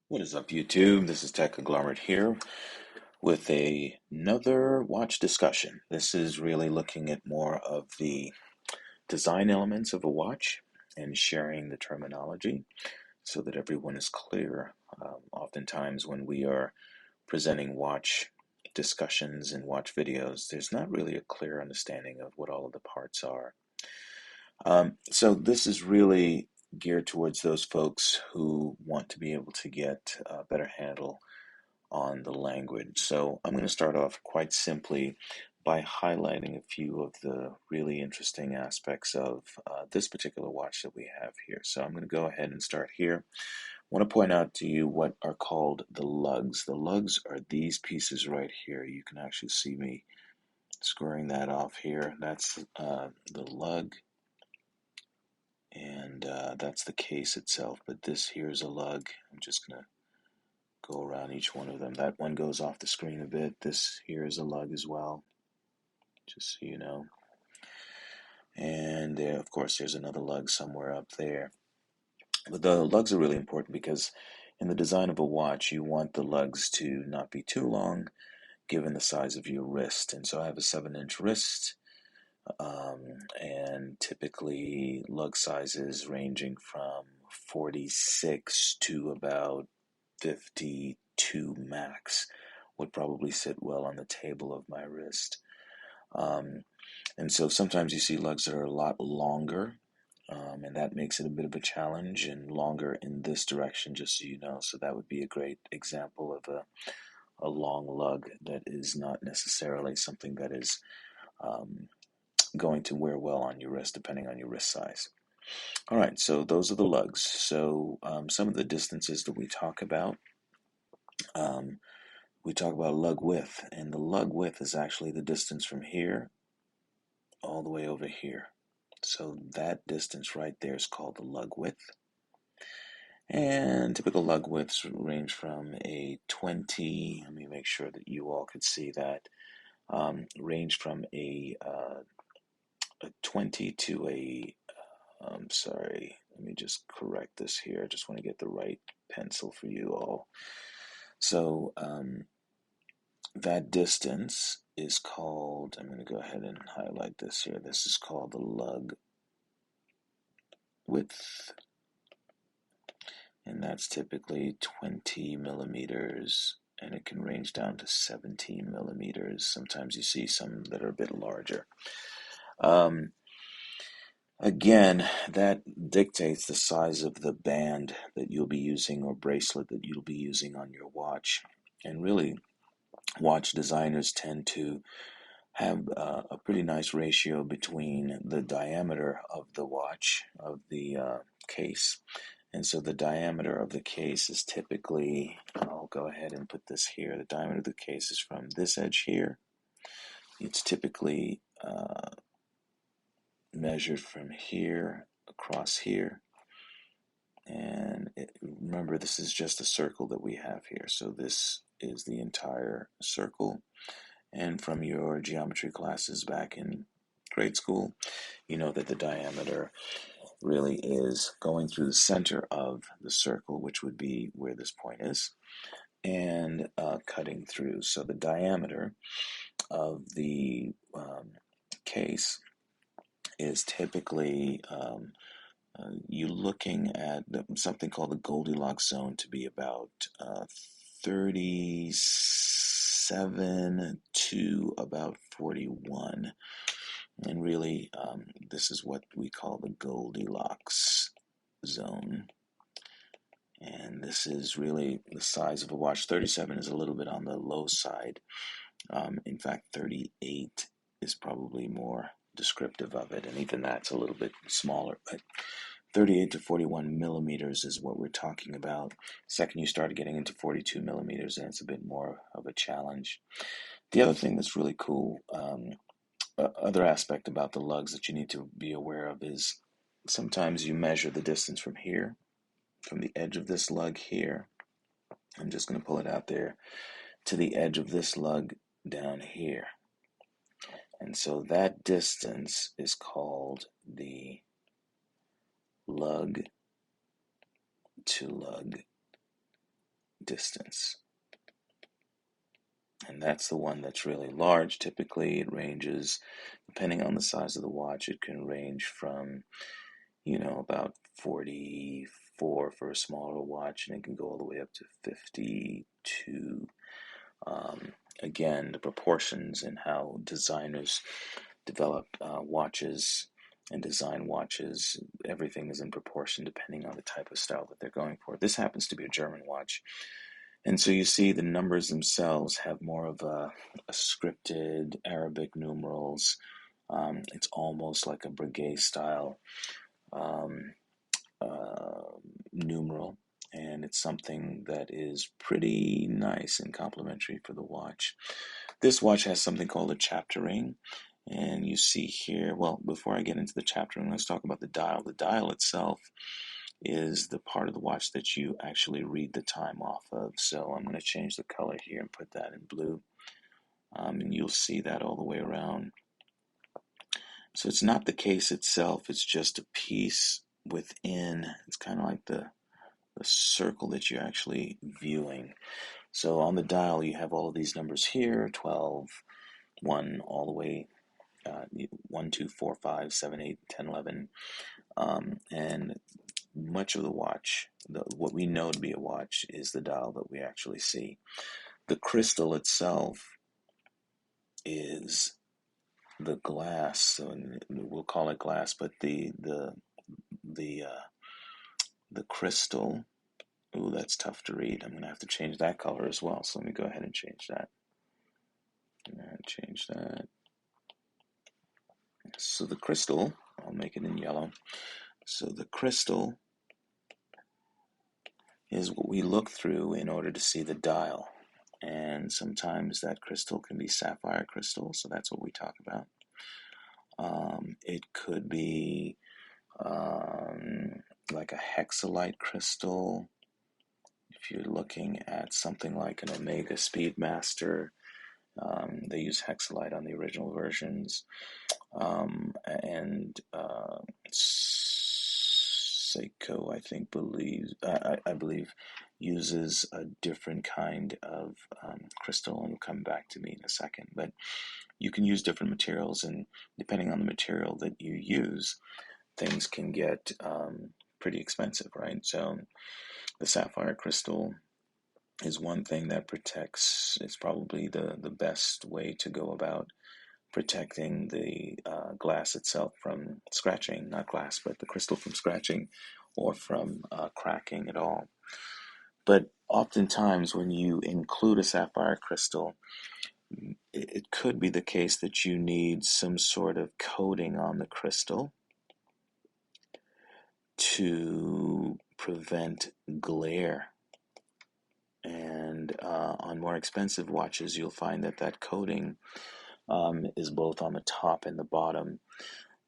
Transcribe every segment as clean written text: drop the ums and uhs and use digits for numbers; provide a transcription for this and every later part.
What is up, YouTube? This is TechConglomerate here with another watch discussion. This is really looking at more of the design elements of a watch and sharing the terminology so that everyone is clear. Oftentimes, when we are presenting watch discussions and watch videos, there's not really a clear understanding of what all of the parts are. So this is really geared towards those folks who want to be able to get a better handle on the language. So I'm going to start off quite simply by highlighting a few of the really interesting aspects of this particular watch that we have here. So I'm going to go ahead and start here. I want to point out to you what are called the lugs. The lugs are these pieces right here. You can actually see me squaring that off here. That's the lug, and that's the case itself. But this here is a lug. I'm just going to go around each one of them. That one goes off the screen a bit. This here is a lug as well, just so you know. And there, of course, there's another lug somewhere up there. But the lugs are really important because in the design of a watch, you want the lugs to not be too long given the size of your wrist. And so I have a 7-inch wrist, and typically lug sizes ranging from 46 to about 52 max would probably sit well on the table of my wrist. And so sometimes you see lugs that are a lot longer, and that makes it a bit of a challenge, and longer in this direction, just so you know. So that would be a great example of a long lug that is not necessarily something that is going to wear well on your wrist, depending on your wrist size. All right, so those are the lugs. So some of the distances that um, we talk about lug width, and the lug width is actually the distance from here all the way over here. So that distance right there is called the lug width. And typical lug widths range from a 20, let me make sure that you all could see that, range from a 20 to sorry, let me just correct this here. I just want to get the right pencil for you all. So that distance is called, I'm going to go ahead and highlight this here. This is called the lug width, and that's typically 20 millimeters, and it can range down to 17 millimeters. Sometimes you see some that are a bit larger. Again, that dictates the size of the band that you'll be using or bracelet that you'll be using on your watch. And really, watch designers tend to have a pretty nice ratio between the diameter of the watch, of the case. And so the diameter of the case is typically, I'll go ahead and put this here, the diameter of the case is from this edge here. It's typically measured from here across here. And remember, this is just a circle that we have here. So this is the entire circle. And from your geometry classes back in grade school, you know that the diameter really is going through the center of the circle, which would be where this point is, and cutting through. So the diameter of the case is typically you're looking at something called the Goldilocks zone to be about 37 to about 41. And really, this is what we call the Goldilocks zone. And this is really the size of a watch. 37 is a little bit on the low side. In fact, 38 is probably more descriptive of it, and even that's a little bit smaller. But 38 to 41 millimeters is what we're talking about. Second, you start getting into 42 millimeters, and it's a bit more of a challenge. The other thing that's really cool, other aspect about the lugs that you need to be aware of is sometimes you measure the distance from here, from the edge of this lug here. I'm just going to pull it out there to the edge of this lug down here. And so that distance is called the Lug To Lug Distance. And that's the one that's really large. Typically, it ranges, depending on the size of the watch, it can range from, about 44 for a smaller watch, and it can go all the way up to 52. Um, Again, the proportions and how designers develop watches and design watches, everything is in proportion depending on the type of style that they're going for. This happens to be a German watch. And so you see the numbers themselves have more of a scripted Arabic numerals. It's almost like a Breguet style um, numeral, and it's something that is pretty nice and complementary for the watch. This watch has something called a chapter ring, and you see here, well, before I get into the chapter ring, let's talk about the dial. The dial itself is the part of the watch that you actually read the time off of. So I'm going to change the color here and put that in blue, and you'll see that all the way around. So it's not the case itself, it's just a piece within. It's kind of like the circle that you're actually viewing. So on the dial, you have all of these numbers here, 12, 1, all the way, 1, 2, 4, 5, 7, 8, 10, 11. And much of the watch, what we know to be a watch, is the dial that we actually see. The crystal itself is the glass, so we'll call it glass, but the crystal. Ooh, that's tough to read. I'm gonna have to change that color as well. So let me go ahead and change that. Change that. So the crystal, I'll make it in yellow. So the crystal is what we look through in order to see the dial. And sometimes that crystal can be sapphire crystal, so that's what we talk about. It could be like a hexalite crystal. If you're looking at something like an Omega Speedmaster, they use hexalite on the original versions. And Seiko, I think, I believe, uses a different kind of crystal, and will come back to me in a second. But you can use different materials, and depending on the material that you use, things can get pretty expensive, right? So the sapphire crystal is one thing that protects. It's probably the best way to go about protecting the glass itself from scratching, not glass, but the crystal from scratching or from cracking at all. But oftentimes, when you include a sapphire crystal, it could be the case that you need some sort of coating on the crystal to prevent glare. And on more expensive watches, you'll find that coating is both on the top and the bottom.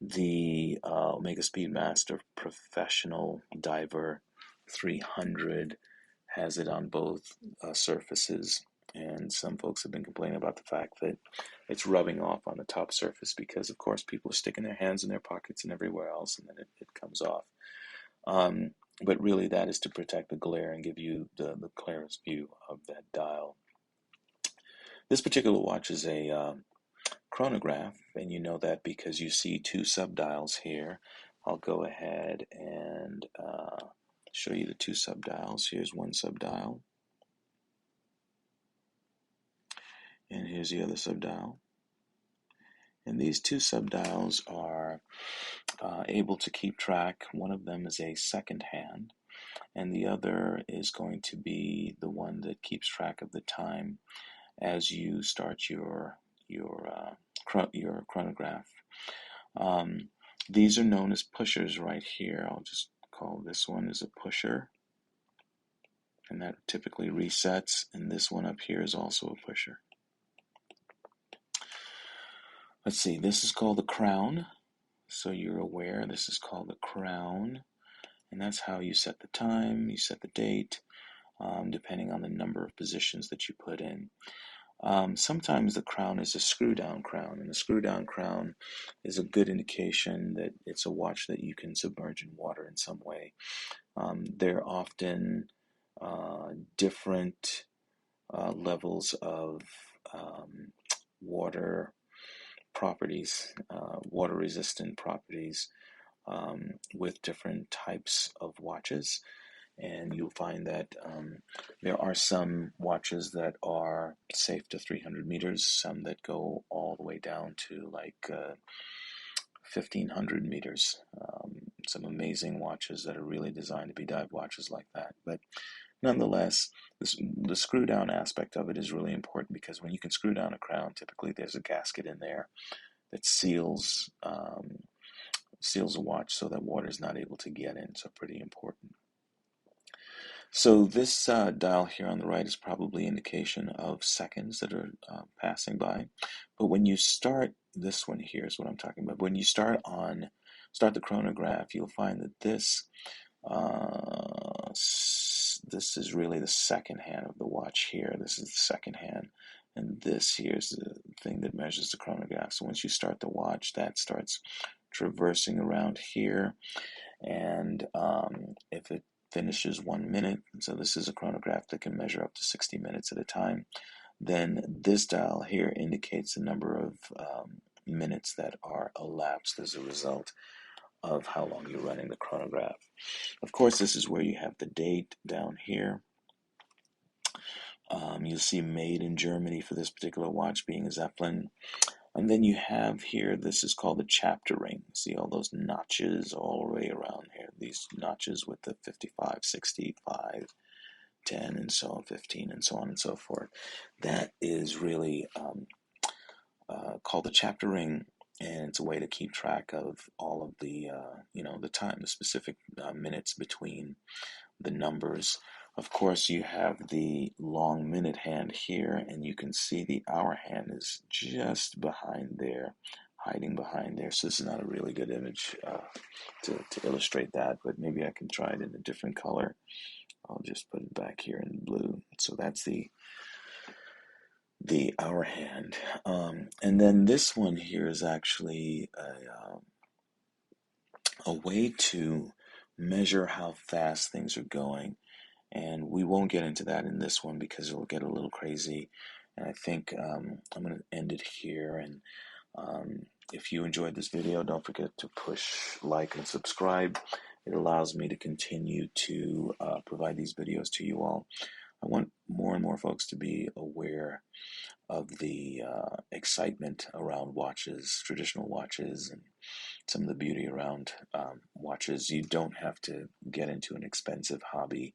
The Omega Speedmaster Professional Diver 300 has it on both surfaces, and some folks have been complaining about the fact that it's rubbing off on the top surface because, of course, people are sticking their hands in their pockets and everywhere else, and then it comes off. But really, that is to protect the glare and give you the clearest view of that dial. This particular watch is a chronograph, and you know that because you see two subdials here. I'll go ahead and show you the two subdials. Here's one subdial, and here's the other subdial. And these two subdials are able to keep track. One of them is a second hand, and the other is going to be the one that keeps track of the time as you start your chronograph. These are known as pushers right here. I'll just call this one as a pusher, and that typically resets, and this one up here is also a pusher. Let's see, this is called the crown, so you're aware this is called the crown, and that's how you set the time, you set the date, depending on the number of positions that you put in. Sometimes the crown is a screw-down crown, and the screw-down crown is a good indication that it's a watch that you can submerge in water in some way. They're often different levels of water properties, water resistant properties, with different types of watches. And you'll find that there are some watches that are safe to 300 meters, some that go all the way down to like 1500 meters. Some amazing watches that are really designed to be dive watches like that. But nonetheless, the screw down aspect of it is really important, because when you can screw down a crown, typically there's a gasket in there that seals a watch so that water is not able to get in. So pretty important. So this dial here on the right is probably indication of seconds that are passing by. But when you start, this one here is what I'm talking about. When you start the chronograph, you'll find that this is really the second hand of the watch here. This is the second hand. And this here is the thing that measures the chronograph. So once you start the watch, that starts traversing around here. And if it finishes 1 minute, so this is a chronograph that can measure up to 60 minutes at a time, then this dial here indicates the number of minutes that are elapsed as a result of how long you're running the chronograph. Of course, this is where you have the date down here. You'll see made in Germany for this particular watch being a Zeppelin. And then you have here, this is called the chapter ring. See all those notches all the way around here. These notches with the 55, 65, 10, and so on, 15, and so on and so forth. That is really called the chapter ring, and it's a way to keep track of all of the, the time, the specific minutes between the numbers. Of course, you have the long minute hand here, and you can see the hour hand is just behind there, hiding behind there. So this is not a really good image to illustrate that, but maybe I can try it in a different color. I'll just put it back here in blue. So that's the hour hand. And then this one here is actually a way to measure how fast things are going. And we won't get into that in this one because it'll get a little crazy. And I think I'm going to end it here. And if you enjoyed this video, don't forget to push like and subscribe. It allows me to continue to provide these videos to you all. I want more and more folks to be aware of the excitement around watches, traditional watches, and some of the beauty around watches. You don't have to get into an expensive hobby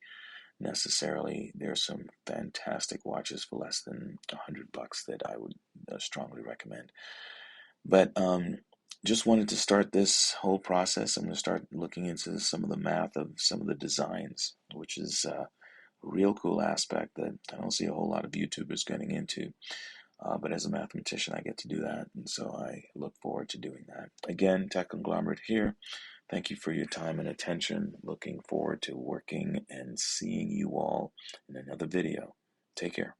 necessarily. There's some fantastic watches for less than $100 that I would strongly recommend. But just wanted to start this whole process. I'm going to start looking into some of the math of some of the designs, which is a real cool aspect that I don't see a whole lot of YouTubers getting into. But as a mathematician, I get to do that, and so I look forward to doing that. Again, TechConglomerate here. Thank you for your time and attention. Looking forward to working and seeing you all in another video. Take care.